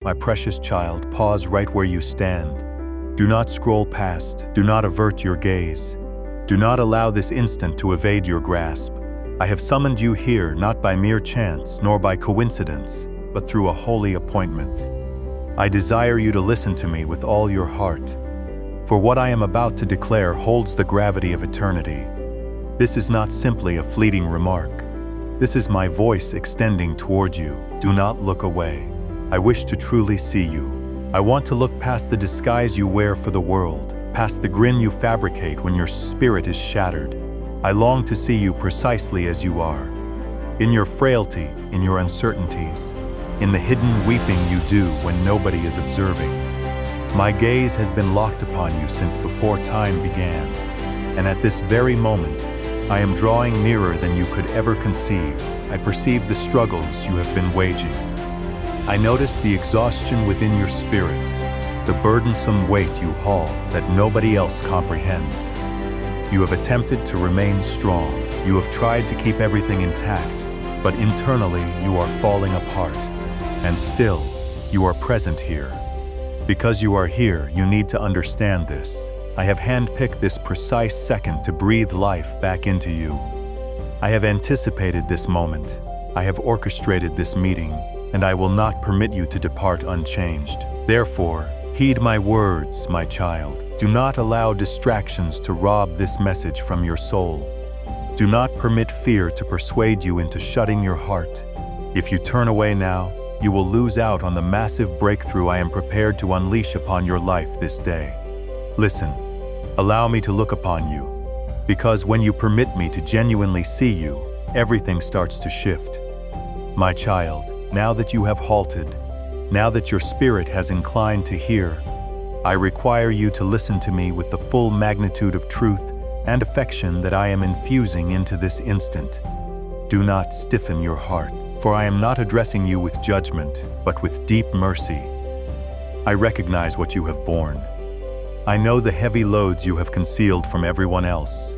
My precious child, pause right where you stand. Do not scroll past. Do not avert your gaze. Do not allow this instant to evade your grasp. I have summoned you here not by mere chance nor by coincidence, but through a holy appointment. I desire you to listen to me with all your heart, for what I am about to declare holds the gravity of eternity. This is not simply a fleeting remark. This is my voice extending toward you. Do not look away. I wish to truly see you. I want to look past the disguise you wear for the world, past the grin you fabricate when your spirit is shattered. I long to see you precisely as you are, in your frailty, in your uncertainties, in the hidden weeping you do when nobody is observing. My gaze has been locked upon you since before time began, and at this very moment, I am drawing nearer than you could ever conceive. I perceive the struggles you have been waging. I notice the exhaustion within your spirit, the burdensome weight you haul that nobody else comprehends. You have attempted to remain strong. You have tried to keep everything intact, but internally you are falling apart. And still, you are present here. Because you are here, you need to understand this. I have handpicked this precise second to breathe life back into you. I have anticipated this moment. I have orchestrated this meeting, and I will not permit you to depart unchanged. Therefore, heed my words, my child. Do not allow distractions to rob this message from your soul. Do not permit fear to persuade you into shutting your heart. If you turn away now, you will lose out on the massive breakthrough I am prepared to unleash upon your life this day. Listen, allow me to look upon you, because when you permit me to genuinely see you, everything starts to shift. My child, now that you have halted, now that your spirit has inclined to hear, I require you to listen to me with the full magnitude of truth and affection that I am infusing into this instant. Do not stiffen your heart, for I am not addressing you with judgment, but with deep mercy. I recognize what you have borne. I know the heavy loads you have concealed from everyone else.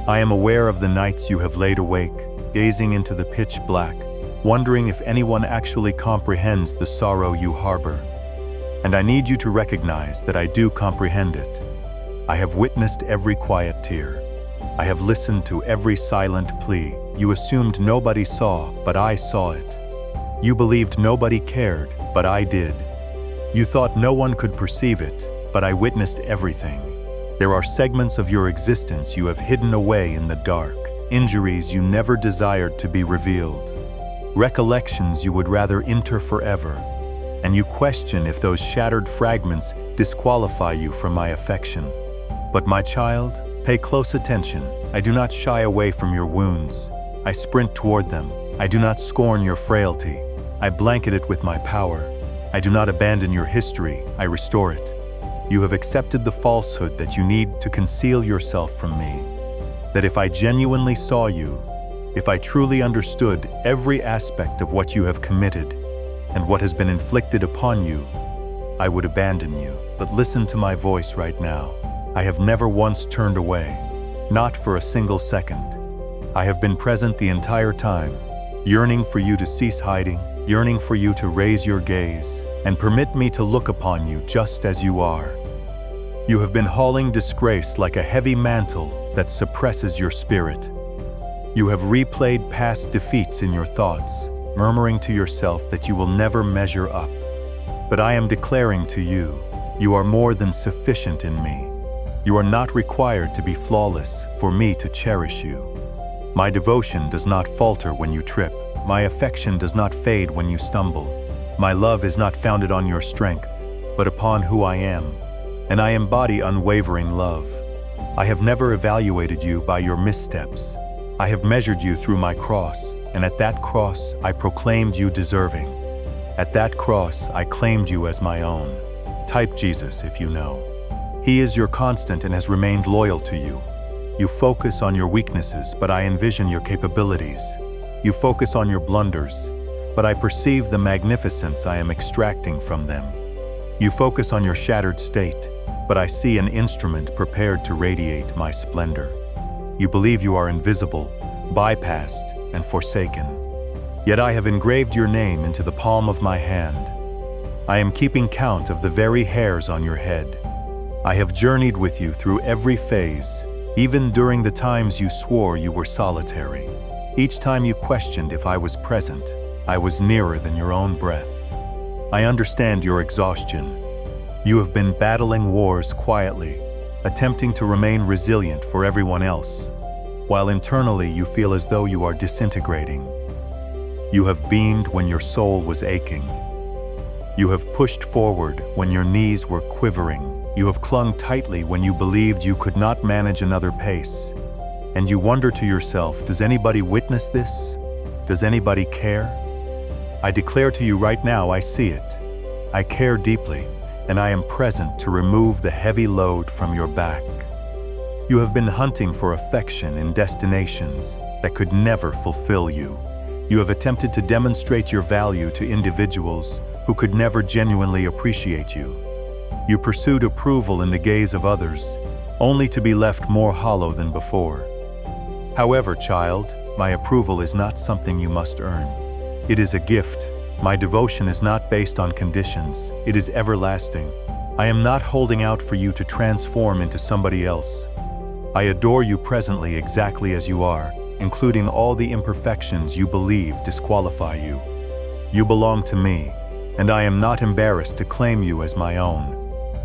I am aware of the nights you have laid awake, gazing into the pitch black, wondering if anyone actually comprehends the sorrow you harbor. And I need you to recognize that I do comprehend it. I have witnessed every quiet tear. I have listened to every silent plea. You assumed nobody saw, but I saw it. You believed nobody cared, but I did. You thought no one could perceive it, but I witnessed everything. There are segments of your existence you have hidden away in the dark, injuries you never desired to be revealed, recollections you would rather enter forever, and you question if those shattered fragments disqualify you from my affection. But my child, pay close attention. I do not shy away from your wounds. I sprint toward them. I do not scorn your frailty. I blanket it with my power. I do not abandon your history. I restore it. You have accepted the falsehood that you need to conceal yourself from me. That if I genuinely saw you, if I truly understood every aspect of what you have committed and what has been inflicted upon you, I would abandon you. But listen to my voice right now. I have never once turned away, not for a single second. I have been present the entire time, yearning for you to cease hiding, yearning for you to raise your gaze, and permit me to look upon you just as you are. You have been hauling disgrace like a heavy mantle that suppresses your spirit. You have replayed past defeats in your thoughts, murmuring to yourself that you will never measure up. But I am declaring to you, you are more than sufficient in me. You are not required to be flawless for me to cherish you. My devotion does not falter when you trip. My affection does not fade when you stumble. My love is not founded on your strength, but upon who I am, and I embody unwavering love. I have never evaluated you by your missteps. I have measured you through my cross, and at that cross I proclaimed you deserving. At that cross I claimed you as my own. Type Jesus if you know. He is your constant and has remained loyal to you. You focus on your weaknesses, but I envision your capabilities. You focus on your blunders, but I perceive the magnificence I am extracting from them. You focus on your shattered state, but I see an instrument prepared to radiate my splendor. You believe you are invisible, bypassed, and forsaken. Yet I have engraved your name into the palm of my hand. I am keeping count of the very hairs on your head. I have journeyed with you through every phase, even during the times you swore you were solitary. Each time you questioned if I was present, I was nearer than your own breath. I understand your exhaustion. You have been battling wars quietly, attempting to remain resilient for everyone else, while internally you feel as though you are disintegrating. You have beamed when your soul was aching. You have pushed forward when your knees were quivering. You have clung tightly when you believed you could not manage another pace. And you wonder to yourself, does anybody witness this? Does anybody care? I declare to you right now, I see it. I care deeply, and I am present to remove the heavy load from your back. You have been hunting for affection in destinations that could never fulfill you. You have attempted to demonstrate your value to individuals who could never genuinely appreciate you. You pursued approval in the gaze of others, only to be left more hollow than before. However, child, my approval is not something you must earn. It is a gift. My devotion is not based on conditions. It is everlasting. I am not holding out for you to transform into somebody else. I adore you presently exactly as you are, including all the imperfections you believe disqualify you. You belong to me, and I am not embarrassed to claim you as my own.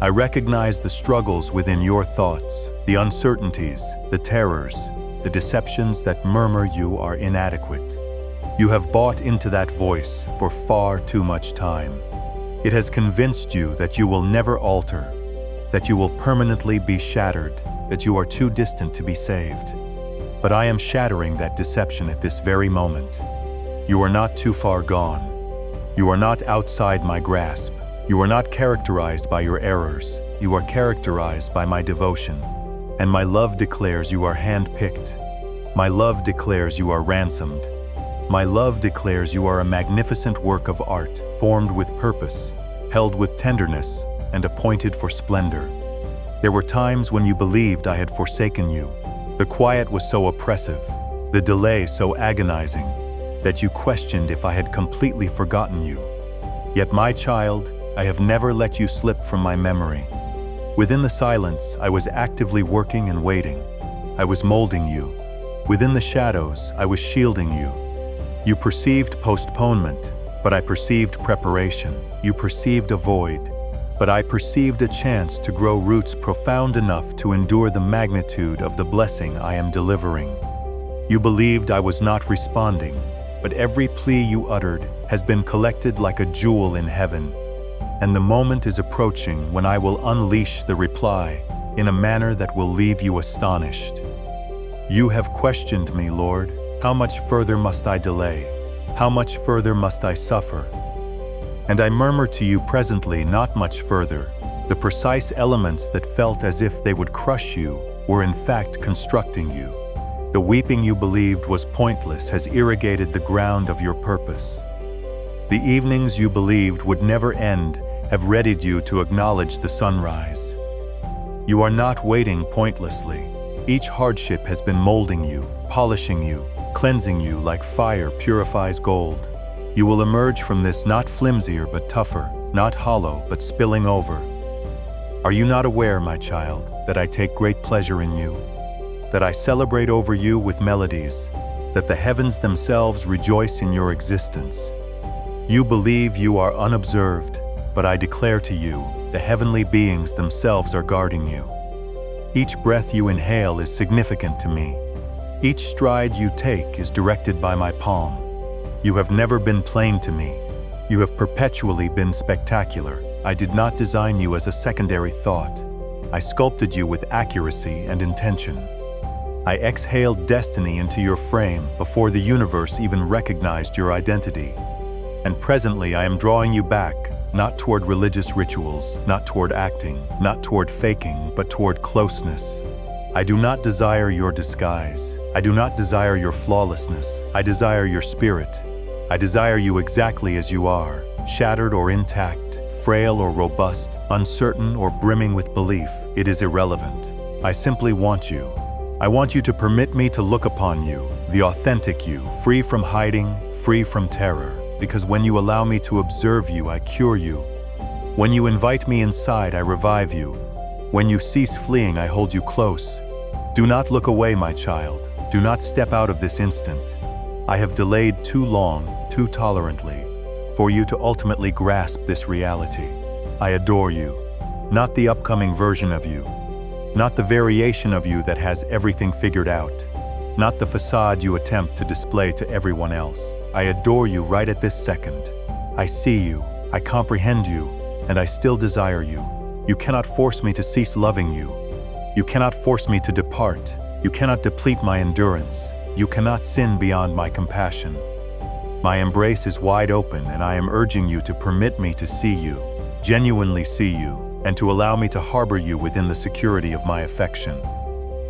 I recognize the struggles within your thoughts, the uncertainties, the terrors, the deceptions that murmur you are inadequate. You have bought into that voice for far too much time. It has convinced you that you will never alter, that you will permanently be shattered, that you are too distant to be saved. But I am shattering that deception at this very moment. You are not too far gone. You are not outside my grasp. You are not characterized by your errors. You are characterized by my devotion. And my love declares you are hand-picked. My love declares you are ransomed. My love declares you are a magnificent work of art, formed with purpose, held with tenderness, and appointed for splendor. There were times when you believed I had forsaken you. The quiet was so oppressive, the delay so agonizing, that you questioned if I had completely forgotten you. Yet, my child, I have never let you slip from my memory. Within the silence, I was actively working and waiting. I was molding you. Within the shadows, I was shielding you. You perceived postponement, but I perceived preparation. You perceived a void, but I perceived a chance to grow roots profound enough to endure the magnitude of the blessing I am delivering. You believed I was not responding, but every plea you uttered has been collected like a jewel in heaven. And the moment is approaching when I will unleash the reply in a manner that will leave you astonished. You have questioned me, Lord. How much further must I delay? How much further must I suffer? And I murmur to you presently, not much further. The precise elements that felt as if they would crush you were in fact constructing you. The weeping you believed was pointless has irrigated the ground of your purpose. The evenings you believed would never end have readied you to acknowledge the sunrise. You are not waiting pointlessly. Each hardship has been molding you, polishing you, cleansing you like fire purifies gold. You will emerge from this not flimsier but tougher, not hollow but spilling over. Are you not aware, my child, that I take great pleasure in you? That I celebrate over you with melodies, that the heavens themselves rejoice in your existence. You believe you are unobserved, but I declare to you, the heavenly beings themselves are guarding you. Each breath you inhale is significant to me. Each stride you take is directed by my palm. You have never been plain to me. You have perpetually been spectacular. I did not design you as a secondary thought. I sculpted you with accuracy and intention. I exhaled destiny into your frame before the universe even recognized your identity. And presently I am drawing you back, not toward religious rituals, not toward acting, not toward faking, but toward closeness. I do not desire your disguise. I do not desire your flawlessness. I desire your spirit. I desire you exactly as you are, shattered or intact, frail or robust, uncertain or brimming with belief. It is irrelevant. I simply want you. I want you to permit me to look upon you, the authentic you, free from hiding, free from terror. Because when you allow me to observe you, I cure you. When you invite me inside, I revive you. When you cease fleeing, I hold you close. Do not look away, my child. Do not step out of this instant. I have delayed too long, too tolerantly, for you to ultimately grasp this reality. I adore you, not the upcoming version of you, not the variation of you that has everything figured out, not the facade you attempt to display to everyone else. I adore you right at this second. I see you, I comprehend you, and I still desire you. You cannot force me to cease loving you. You cannot force me to depart. You cannot deplete my endurance. You cannot sin beyond my compassion. My embrace is wide open, and I am urging you to permit me to see you, genuinely see you, and to allow me to harbor you within the security of my affection.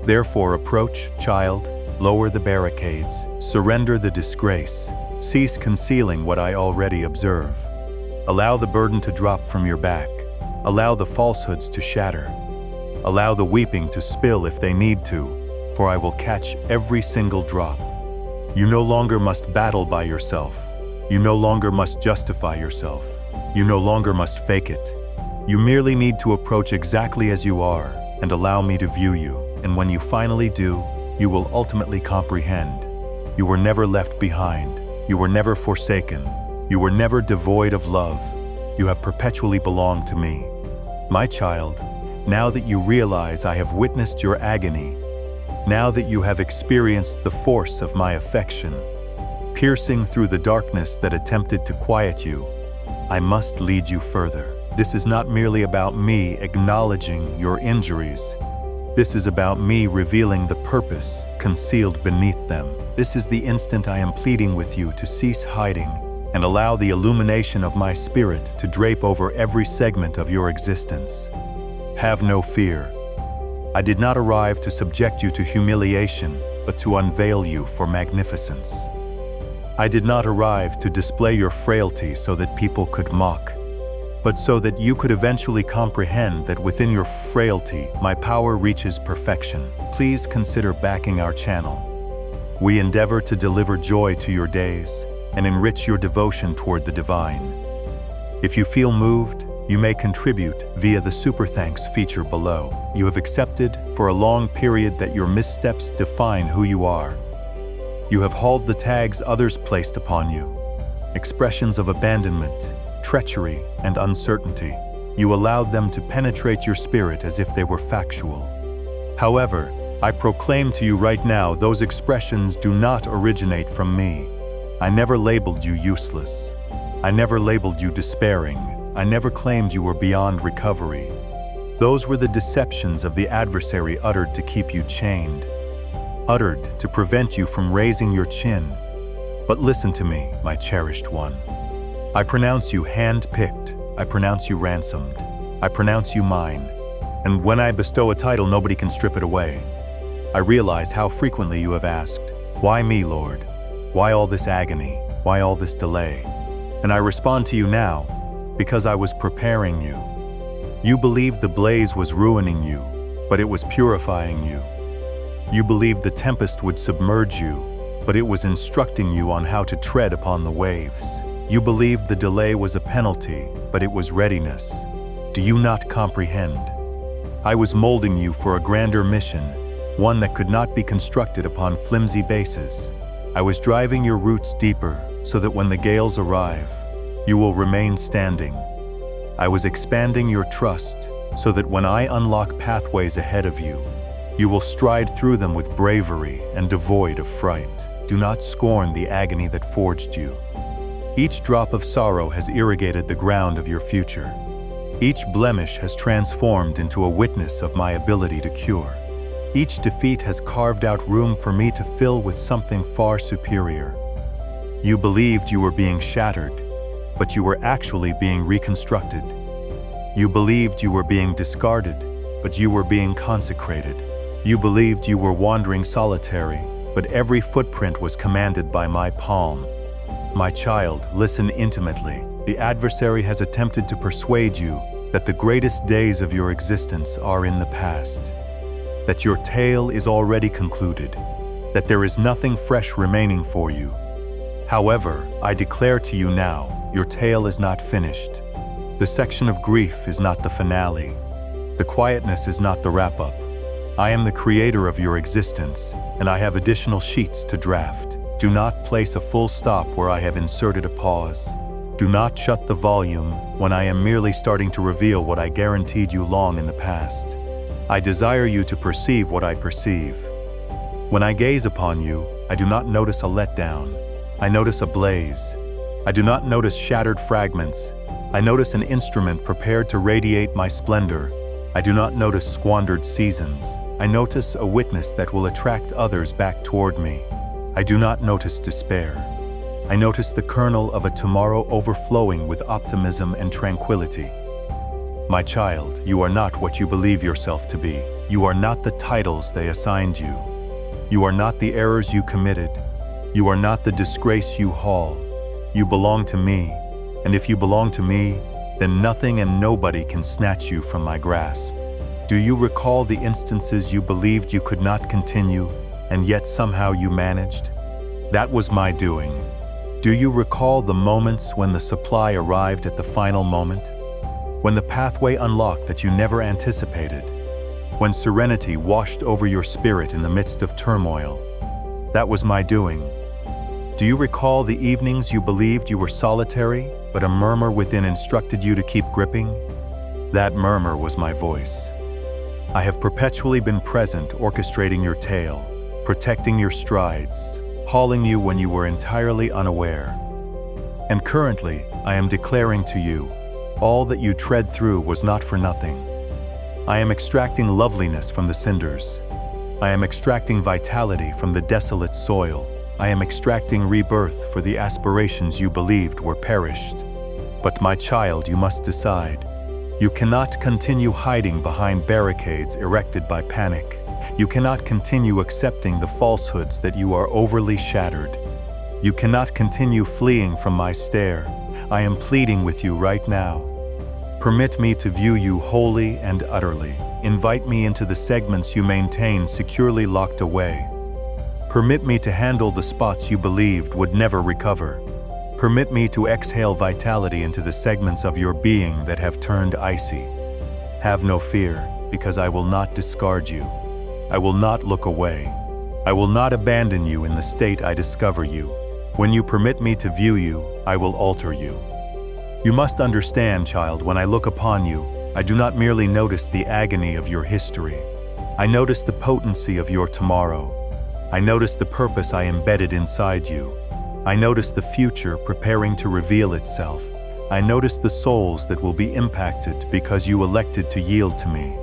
Therefore, approach, child, lower the barricades, surrender the disgrace, cease concealing what I already observe. Allow the burden to drop from your back. Allow the falsehoods to shatter. Allow the weeping to spill if they need to, for I will catch every single drop. You no longer must battle by yourself. You no longer must justify yourself. You no longer must fake it. You merely need to approach exactly as you are and allow me to view you. And when you finally do, you will ultimately comprehend. You were never left behind. You were never forsaken. You were never devoid of love. You have perpetually belonged to me. My child, now that you realize I have witnessed your agony, now that you have experienced the force of my affection, piercing through the darkness that attempted to quiet you, I must lead you further. This is not merely about me acknowledging your injuries. This is about me revealing the purpose concealed beneath them. This is the instant I am pleading with you to cease hiding and allow the illumination of my spirit to drape over every segment of your existence. Have no fear. I did not arrive to subject you to humiliation, but to unveil you for magnificence. I did not arrive to display your frailty so that people could mock, but so that you could eventually comprehend that within your frailty, my power reaches perfection. Please consider backing our channel. We endeavor to deliver joy to your days and enrich your devotion toward the divine. If you feel moved, you may contribute via the Super Thanks feature below. You have accepted for a long period that your missteps define who you are. You have hauled the tags others placed upon you, expressions of abandonment, treachery, and uncertainty. You allowed them to penetrate your spirit as if they were factual. However, I proclaim to you right now, those expressions do not originate from me. I never labeled you useless. I never labeled you despairing. I never claimed you were beyond recovery. Those were the deceptions of the adversary uttered to keep you chained, uttered to prevent you from raising your chin. But listen to me, my cherished one. I pronounce you hand-picked. I pronounce you ransomed. I pronounce you mine. And when I bestow a title, nobody can strip it away. I realize how frequently you have asked, "Why me, Lord? Why all this agony? Why all this delay?" And I respond to you now, because I was preparing you. You believed the blaze was ruining you, but it was purifying you. You believed the tempest would submerge you, but it was instructing you on how to tread upon the waves. You believed the delay was a penalty, but it was readiness. Do you not comprehend? I was molding you for a grander mission, one that could not be constructed upon flimsy bases. I was driving your roots deeper so that when the gales arrive, you will remain standing. I was expanding your trust so that when I unlock pathways ahead of you, you will stride through them with bravery and devoid of fright. Do not scorn the agony that forged you. Each drop of sorrow has irrigated the ground of your future. Each blemish has transformed into a witness of my ability to cure. Each defeat has carved out room for me to fill with something far superior. You believed you were being shattered, but you were actually being reconstructed. You believed you were being discarded, but you were being consecrated. You believed you were wandering solitary, but every footprint was commanded by my palm. My child, listen intimately. The adversary has attempted to persuade you that the greatest days of your existence are in the past, that your tale is already concluded, that there is nothing fresh remaining for you. However, I declare to you now, your tale is not finished. The section of grief is not the finale. The quietness is not the wrap-up. I am the creator of your existence, and I have additional sheets to draft. Do not place a full stop where I have inserted a pause. Do not shut the volume when I am merely starting to reveal what I guaranteed you long in the past. I desire you to perceive what I perceive. When I gaze upon you, I do not notice a letdown. I notice a blaze. I do not notice shattered fragments. I notice an instrument prepared to radiate my splendor. I do not notice squandered seasons. I notice a witness that will attract others back toward me. I do not notice despair. I notice the kernel of a tomorrow overflowing with optimism and tranquility. My child, you are not what you believe yourself to be. You are not the titles they assigned you. You are not the errors you committed. You are not the disgrace you haul. You belong to me, and if you belong to me, then nothing and nobody can snatch you from my grasp. Do you recall the instances you believed you could not continue, and yet somehow you managed? That was my doing. Do you recall the moments when the supply arrived at the final moment? When the pathway unlocked that you never anticipated? When serenity washed over your spirit in the midst of turmoil? That was my doing. Do you recall the evenings you believed you were solitary, but a murmur within instructed you to keep gripping? That murmur was my voice. I have perpetually been present, orchestrating your tale, protecting your strides, hauling you when you were entirely unaware. And currently, I am declaring to you, all that you tread through was not for nothing. I am extracting loveliness from the cinders. I am extracting vitality from the desolate soil. I am extracting rebirth for the aspirations you believed were perished. But my child, you must decide. You cannot continue hiding behind barricades erected by panic. You cannot continue accepting the falsehoods that you are overly shattered. You cannot continue fleeing from my stare. I am pleading with you right now. Permit me to view you wholly and utterly. Invite me into the segments you maintain securely locked away. Permit me to handle the spots you believed would never recover. Permit me to exhale vitality into the segments of your being that have turned icy. Have no fear, because I will not discard you. I will not look away. I will not abandon you in the state I discover you. When you permit me to view you, I will alter you. You must understand, child, when I look upon you, I do not merely notice the agony of your history. I notice the potency of your tomorrow. I notice the purpose I embedded inside you. I notice the future preparing to reveal itself. I notice the souls that will be impacted because you elected to yield to me.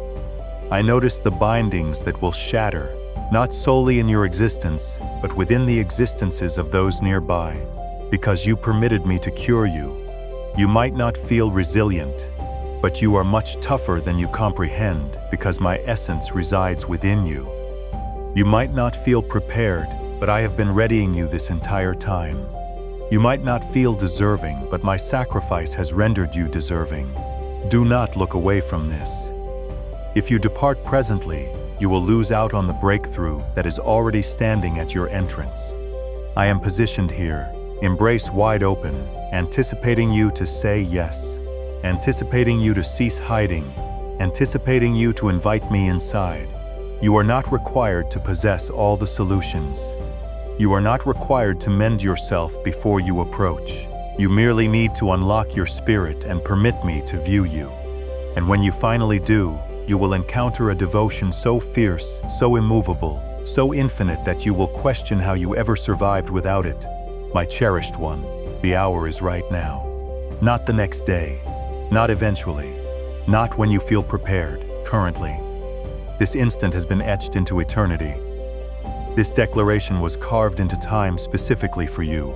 I notice the bindings that will shatter, not solely in your existence, but within the existences of those nearby, because you permitted me to cure you. You might not feel resilient, but you are much tougher than you comprehend because my essence resides within you. You might not feel prepared, but I have been readying you this entire time. You might not feel deserving, but my sacrifice has rendered you deserving. Do not look away from this. If you depart presently, you will lose out on the breakthrough that is already standing at your entrance. I am positioned here, embrace wide open, anticipating you to say yes, anticipating you to cease hiding, anticipating you to invite me inside. You are not required to possess all the solutions. You are not required to mend yourself before you approach. You merely need to unlock your spirit and permit me to view you. And when you finally do, you will encounter a devotion so fierce, so immovable, so infinite that you will question how you ever survived without it. My cherished one, the hour is right now. Not the next day, not eventually, not when you feel prepared, currently. This instant has been etched into eternity. This declaration was carved into time specifically for you.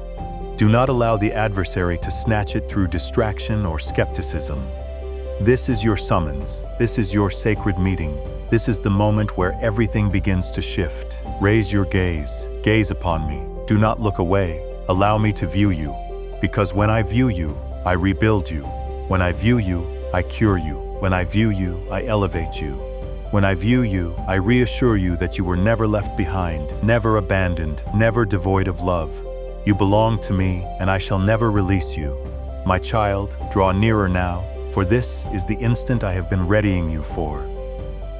Do not allow the adversary to snatch it through distraction or skepticism. This is your summons. This is your sacred meeting. This is the moment where everything begins to shift. Raise your gaze. Gaze upon me. Do not look away. Allow me to view you. Because when I view you, I rebuild you. When I view you, I cure you. When I view you, I elevate you. When I view you, I reassure you that you were never left behind, never abandoned, never devoid of love. You belong to me, and I shall never release you. My child, draw nearer now, for this is the instant I have been readying you for.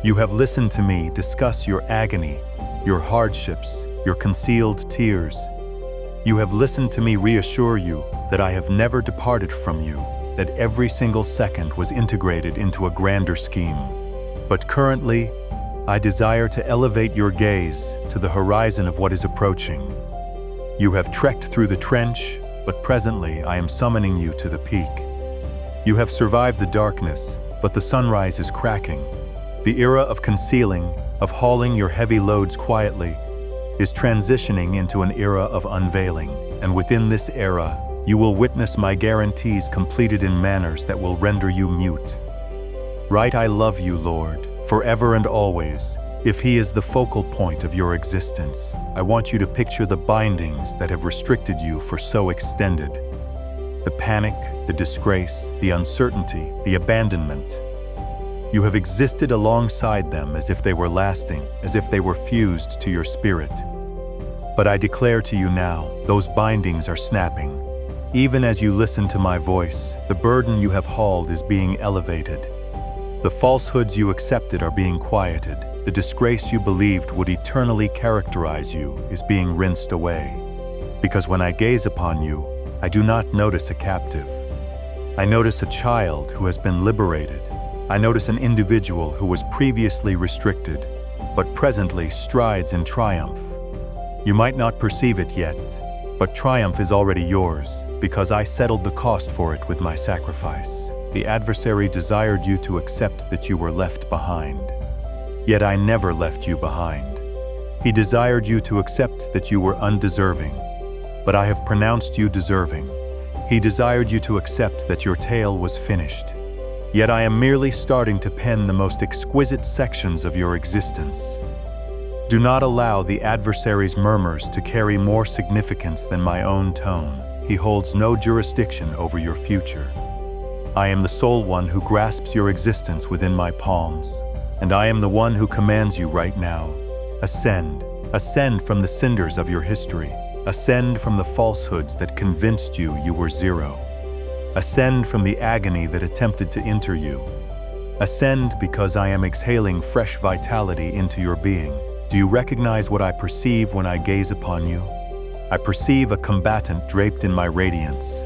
You have listened to me discuss your agony, your hardships, your concealed tears. You have listened to me reassure you that I have never departed from you, that every single second was integrated into a grander scheme. But currently, I desire to elevate your gaze to the horizon of what is approaching. You have trekked through the trench, but presently I am summoning you to the peak. You have survived the darkness, but the sunrise is cracking. The era of concealing, of hauling your heavy loads quietly, is transitioning into an era of unveiling, and within this era, you will witness my guarantees completed in manners that will render you mute. Right, I love you, Lord, forever and always. If He is the focal point of your existence, I want you to picture the bindings that have restricted you for so extended. The panic, the disgrace, the uncertainty, the abandonment. You have existed alongside them as if they were lasting, as if they were fused to your spirit. But I declare to you now, those bindings are snapping. Even as you listen to my voice, the burden you have hauled is being elevated. The falsehoods you accepted are being quieted. The disgrace you believed would eternally characterize you is being rinsed away. Because when I gaze upon you, I do not notice a captive. I notice a child who has been liberated. I notice an individual who was previously restricted, but presently strides in triumph. You might not perceive it yet, but triumph is already yours, because I settled the cost for it with my sacrifice. The adversary desired you to accept that you were left behind. Yet I never left you behind. He desired you to accept that you were undeserving, but I have pronounced you deserving. He desired you to accept that your tale was finished. Yet I am merely starting to pen the most exquisite sections of your existence. Do not allow the adversary's murmurs to carry more significance than my own tone. He holds no jurisdiction over your future. I am the sole one who grasps your existence within my palms, and I am the one who commands you right now. Ascend. Ascend from the cinders of your history. Ascend from the falsehoods that convinced you you were zero. Ascend from the agony that attempted to enter you. Ascend because I am exhaling fresh vitality into your being. Do you recognize what I perceive when I gaze upon you? I perceive a combatant draped in my radiance.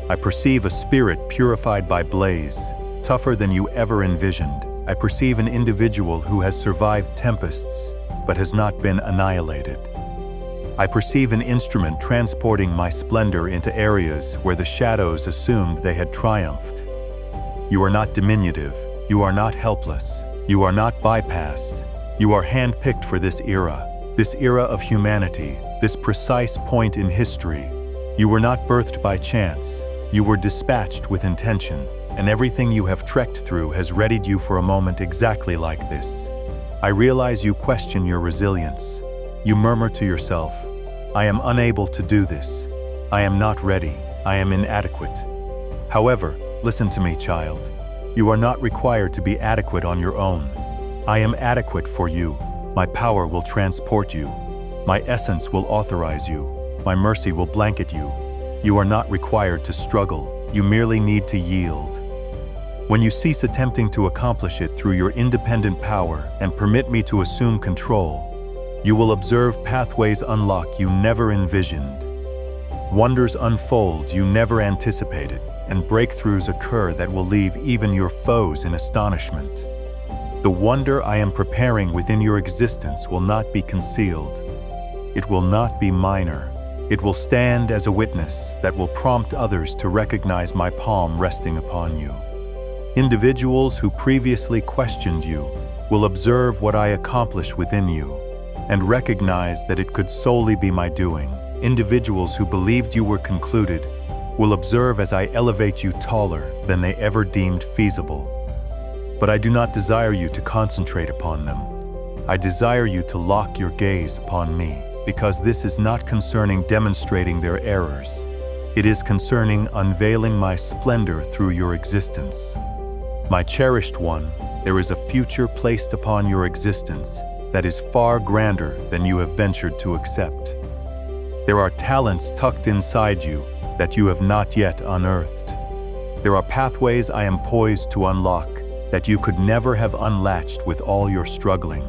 I perceive a spirit purified by blaze, tougher than you ever envisioned. I perceive an individual who has survived tempests, but has not been annihilated. I perceive an instrument transporting my splendor into areas where the shadows assumed they had triumphed. You are not diminutive. You are not helpless. You are not bypassed. You are handpicked for this era of humanity, this precise point in history. You were not birthed by chance. You were dispatched with intention, and everything you have trekked through has readied you for a moment exactly like this. I realize you question your resilience. You murmur to yourself, I am unable to do this. I am not ready. I am inadequate. However, listen to me, child. You are not required to be adequate on your own. I am adequate for you. My power will transport you. My essence will authorize you. My mercy will blanket you. You are not required to struggle. You merely need to yield. When you cease attempting to accomplish it through your independent power and permit me to assume control, you will observe pathways unlock you never envisioned. Wonders unfold you never anticipated, and breakthroughs occur that will leave even your foes in astonishment. The wonder I am preparing within your existence will not be concealed. It will not be minor. It will stand as a witness that will prompt others to recognize my palm resting upon you. Individuals who previously questioned you will observe what I accomplish within you and recognize that it could solely be my doing. Individuals who believed you were concluded will observe as I elevate you taller than they ever deemed feasible. But I do not desire you to concentrate upon them. I desire you to lock your gaze upon me, because this is not concerning demonstrating their errors. It is concerning unveiling my splendor through your existence. My cherished one, there is a future placed upon your existence that is far grander than you have ventured to accept. There are talents tucked inside you that you have not yet unearthed. There are pathways I am poised to unlock that you could never have unlatched with all your struggling.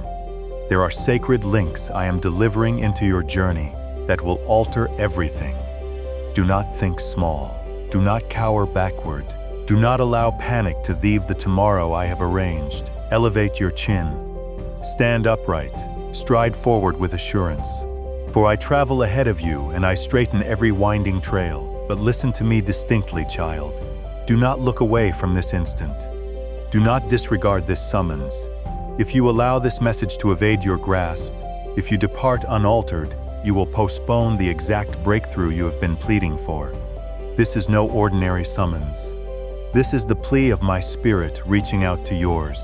There are sacred links I am delivering into your journey that will alter everything. Do not think small. Do not cower backward. Do not allow panic to thieve the tomorrow I have arranged. Elevate your chin. Stand upright. Stride forward with assurance. For I travel ahead of you and I straighten every winding trail. But listen to me distinctly, child. Do not look away from this instant. Do not disregard this summons. If you allow this message to evade your grasp, if you depart unaltered, you will postpone the exact breakthrough you have been pleading for. This is no ordinary summons. This is the plea of my spirit reaching out to yours.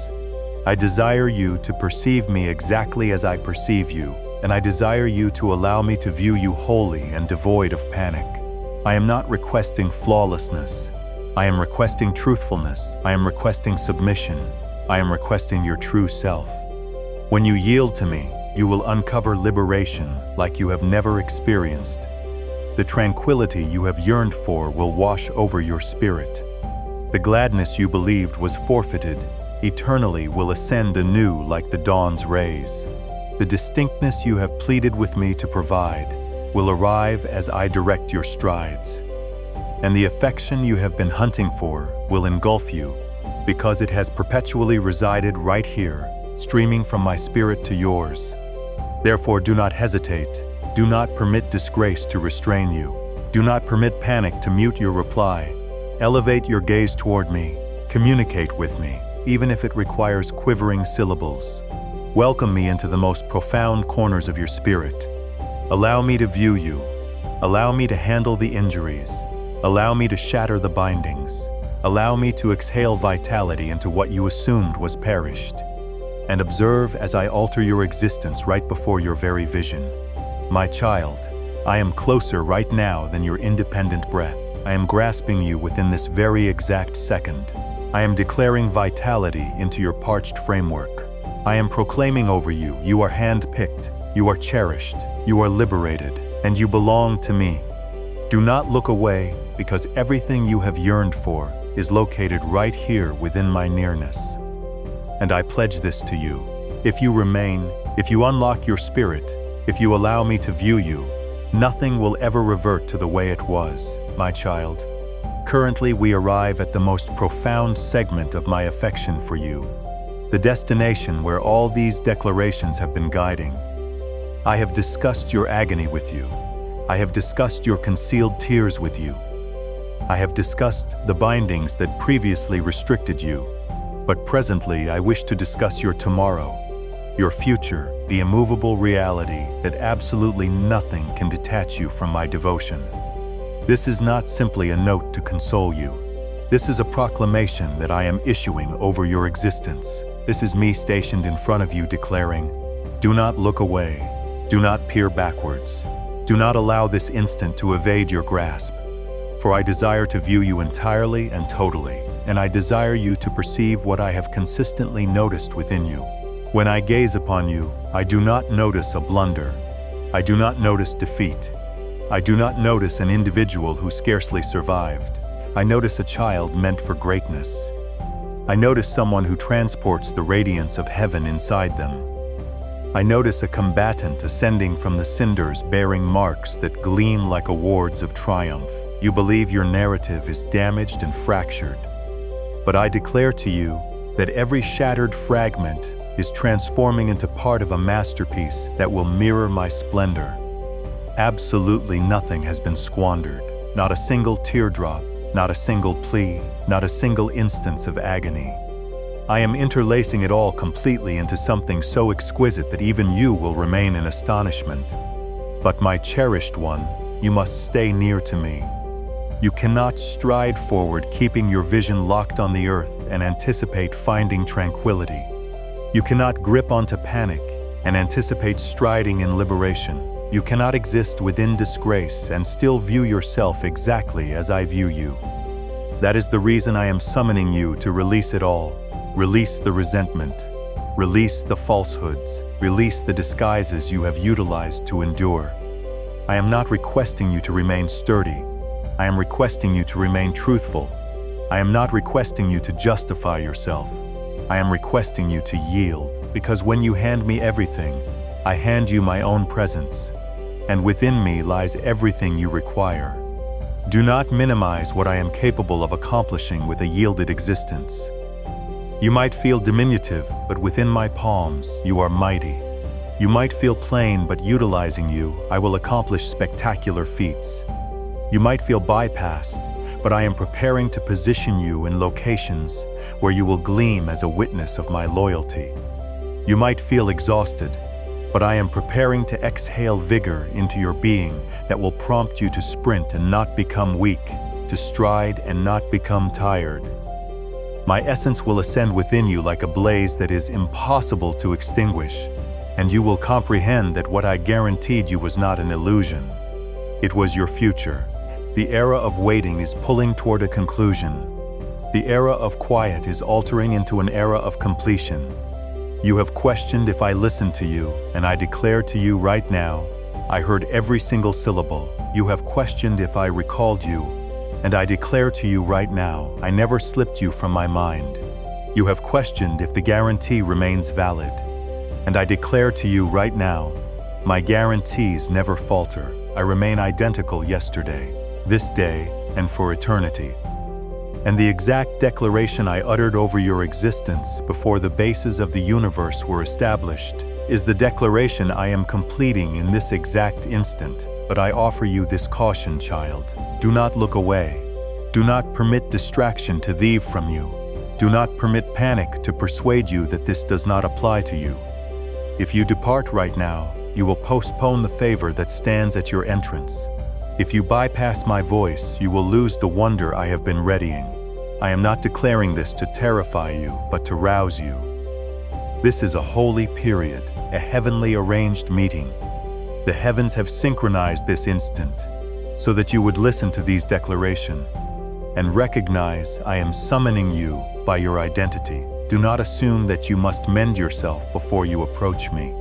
I desire you to perceive me exactly as I perceive you, and I desire you to allow me to view you wholly and devoid of panic. I am not requesting flawlessness. I am requesting truthfulness. I am requesting submission. I am requesting your true self. When you yield to me, you will uncover liberation like you have never experienced. The tranquility you have yearned for will wash over your spirit. The gladness you believed was forfeited eternally will ascend anew like the dawn's rays. The distinctness you have pleaded with me to provide will arrive as I direct your strides. And the affection you have been hunting for will engulf you, because it has perpetually resided right here, streaming from my spirit to yours. Therefore, do not hesitate. Do not permit disgrace to restrain you. Do not permit panic to mute your reply. Elevate your gaze toward me. Communicate with me, even if it requires quivering syllables. Welcome me into the most profound corners of your spirit. Allow me to view you. Allow me to handle the injuries. Allow me to shatter the bindings. Allow me to exhale vitality into what you assumed was perished. And observe as I alter your existence right before your very vision. My child, I am closer right now than your independent breath. I am grasping you within this very exact second. I am declaring vitality into your parched framework. I am proclaiming over you, you are hand-picked, you are cherished, you are liberated, and you belong to me. Do not look away, because everything you have yearned for is located right here within my nearness. And I pledge this to you. If you remain, if you unlock your spirit, if you allow me to view you, nothing will ever revert to the way it was, my child. Currently, we arrive at the most profound segment of my affection for you, the destination where all these declarations have been guiding. I have discussed your agony with you. I have discussed your concealed tears with you. I have discussed the bindings that previously restricted you. But presently, I wish to discuss your tomorrow, your future, the immovable reality that absolutely nothing can detach you from my devotion. This is not simply a note to console you. This is a proclamation that I am issuing over your existence. This is me stationed in front of you declaring, do not look away. Do not peer backwards. Do not allow this instant to evade your grasp. For I desire to view you entirely and totally, and I desire you to perceive what I have consistently noticed within you. When I gaze upon you, I do not notice a blunder. I do not notice defeat. I do not notice an individual who scarcely survived. I notice a child meant for greatness. I notice someone who transports the radiance of heaven inside them. I notice a combatant ascending from the cinders bearing marks that gleam like awards of triumph. You believe your narrative is damaged and fractured. But I declare to you that every shattered fragment is transforming into part of a masterpiece that will mirror my splendor. Absolutely nothing has been squandered. Not a single teardrop, not a single plea, not a single instance of agony. I am interlacing it all completely into something so exquisite that even you will remain in astonishment. But my cherished one, you must stay near to me. You cannot stride forward keeping your vision locked on the earth and anticipate finding tranquility. You cannot grip onto panic and anticipate striding in liberation. You cannot exist within disgrace and still view yourself exactly as I view you. That is the reason I am summoning you to release it all. Release the resentment. Release the falsehoods. Release the disguises you have utilized to endure. I am not requesting you to remain sturdy. I am requesting you to remain truthful. I am not requesting you to justify yourself. I am requesting you to yield, because when you hand me everything, I hand you my own presence, and within me lies everything you require. Do not minimize what I am capable of accomplishing with a yielded existence. You might feel diminutive, but within my palms, you are mighty. You might feel plain, but utilizing you, I will accomplish spectacular feats. You might feel bypassed, but I am preparing to position you in locations where you will gleam as a witness of my loyalty. You might feel exhausted, but I am preparing to exhale vigor into your being that will prompt you to sprint and not become weak, to stride and not become tired. My essence will ascend within you like a blaze that is impossible to extinguish, and you will comprehend that what I guaranteed you was not an illusion. It was your future. The era of waiting is pulling toward a conclusion. The era of quiet is altering into an era of completion. You have questioned if I listened to you, and I declare to you right now, I heard every single syllable. You have questioned if I recalled you, and I declare to you right now, I never slipped you from my mind. You have questioned if the guarantee remains valid, and I declare to you right now, my guarantees never falter. I remain identical yesterday, this day, and for eternity. And the exact declaration I uttered over your existence before the bases of the universe were established is the declaration I am completing in this exact instant. But I offer you this caution, child. Do not look away. Do not permit distraction to thieve from you. Do not permit panic to persuade you that this does not apply to you. If you depart right now, you will postpone the favor that stands at your entrance. If you bypass my voice, you will lose the wonder I have been readying. I am not declaring this to terrify you, but to rouse you. This is a holy period, a heavenly arranged meeting. The heavens have synchronized this instant, so that you would listen to these declarations and recognize I am summoning you by your identity. Do not assume that you must mend yourself before you approach me.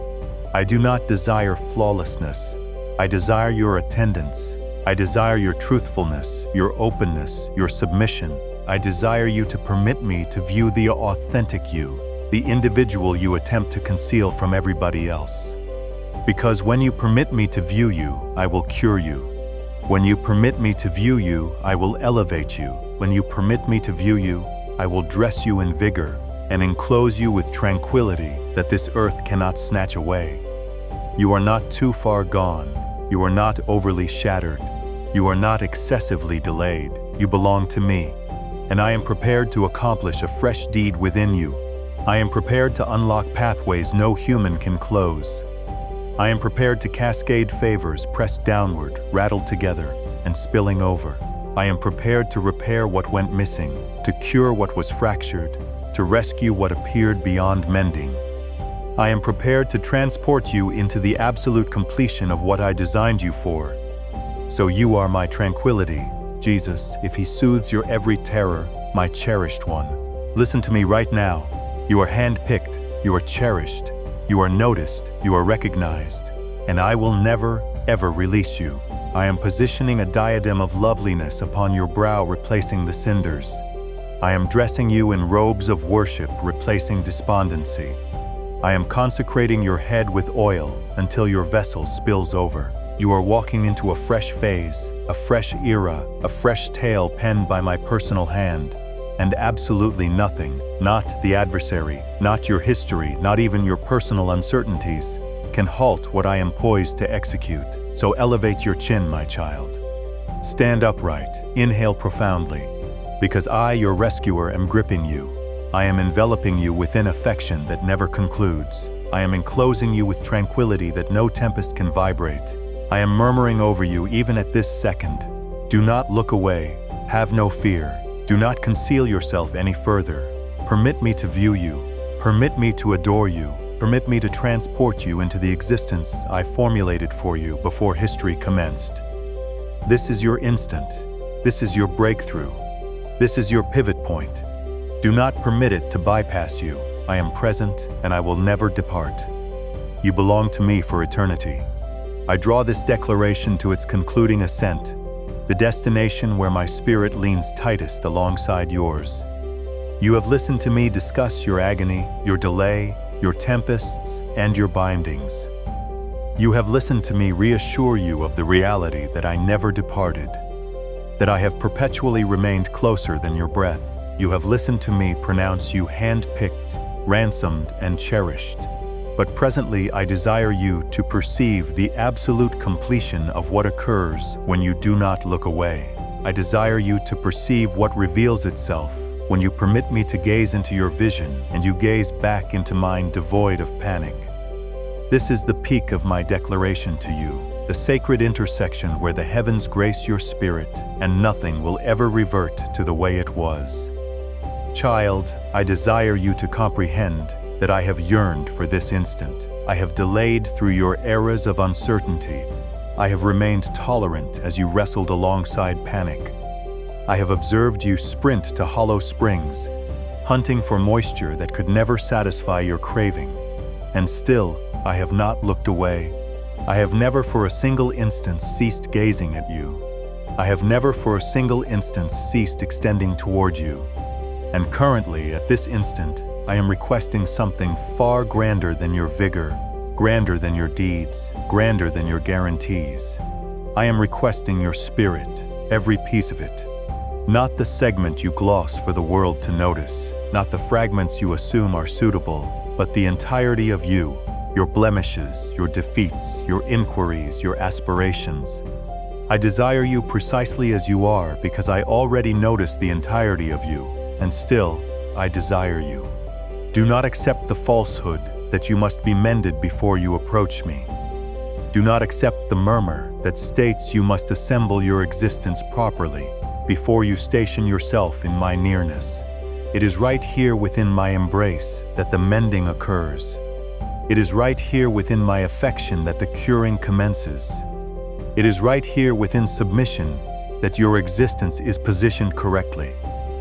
I do not desire flawlessness. I desire your attendance. I desire your truthfulness, your openness, your submission. I desire you to permit me to view the authentic you, the individual you attempt to conceal from everybody else. Because when you permit me to view you, I will cure you. When you permit me to view you, I will elevate you. When you permit me to view you, I will dress you in vigor and enclose you with tranquility that this earth cannot snatch away. You are not too far gone. You are not overly shattered. You are not excessively delayed. You belong to me, and I am prepared to accomplish a fresh deed within you. I am prepared to unlock pathways no human can close. I am prepared to cascade favors pressed downward, rattled together, and spilling over. I am prepared to repair what went missing, to cure what was fractured, to rescue what appeared beyond mending. I am prepared to transport you into the absolute completion of what I designed you for. So you are my tranquility, Jesus, if he soothes your every terror, my cherished one. Listen to me right now. You are handpicked, you are cherished, you are noticed, you are recognized, and I will never, ever release you. I am positioning a diadem of loveliness upon your brow, replacing the cinders. I am dressing you in robes of worship, replacing despondency. I am consecrating your head with oil until your vessel spills over. You are walking into a fresh phase, a fresh era, a fresh tale penned by my personal hand. And absolutely nothing, not the adversary, not your history, not even your personal uncertainties, can halt what I am poised to execute. So elevate your chin, my child. Stand upright, inhale profoundly, because I, your rescuer, am gripping you. I am enveloping you within affection that never concludes. I am enclosing you with tranquility that no tempest can vibrate. I am murmuring over you even at this second. Do not look away. Have no fear. Do not conceal yourself any further. Permit me to view you. Permit me to adore you. Permit me to transport you into the existence I formulated for you before history commenced. This is your instant. This is your breakthrough. This is your pivot point. Do not permit it to bypass you. I am present and I will never depart. You belong to me for eternity. I draw this declaration to its concluding ascent. the destination where my spirit leans tightest alongside yours. You have listened to me discuss your agony, your delay, your tempests, and your bindings. You have listened to me reassure you of the reality that I never departed, that I have perpetually remained closer than your breath. You have listened to me pronounce you hand-picked, ransomed, and cherished. But presently I desire you to perceive the absolute completion of what occurs when you do not look away. I desire you to perceive what reveals itself when you permit me to gaze into your vision and you gaze back into mine devoid of panic. This is the peak of my declaration to you, the sacred intersection where the heavens grace your spirit and nothing will ever revert to the way it was. Child, I desire you to comprehend that I have yearned for this instant. I have delayed through your eras of uncertainty. I have remained tolerant as you wrestled alongside panic. I have observed you sprint to hollow springs, hunting for moisture that could never satisfy your craving. And still, I have not looked away. I have never for a single instant ceased gazing at you. I have never for a single instant ceased extending toward you. And currently, at this instant, I am requesting something far grander than your vigor, grander than your deeds, grander than your guarantees. I am requesting your spirit, every piece of it. Not the segment you gloss for the world to notice, not the fragments you assume are suitable, but the entirety of you, your blemishes, your defeats, your inquiries, your aspirations. I desire you precisely as you are because I already notice the entirety of you, and still, I desire you. Do not accept the falsehood that you must be mended before you approach me. Do not accept the murmur that states you must assemble your existence properly before you station yourself in my nearness. It is right here within my embrace that the mending occurs. It is right here within my affection that the curing commences. It is right here within submission that your existence is positioned correctly.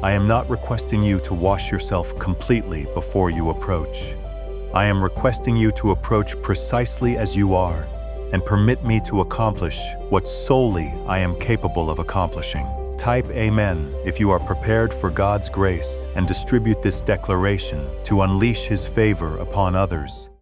I am not requesting you to wash yourself completely before you approach. I am requesting you to approach precisely as you are and permit me to accomplish what solely I am capable of accomplishing. Type Amen if you are prepared for God's grace and distribute this declaration to unleash His favor upon others.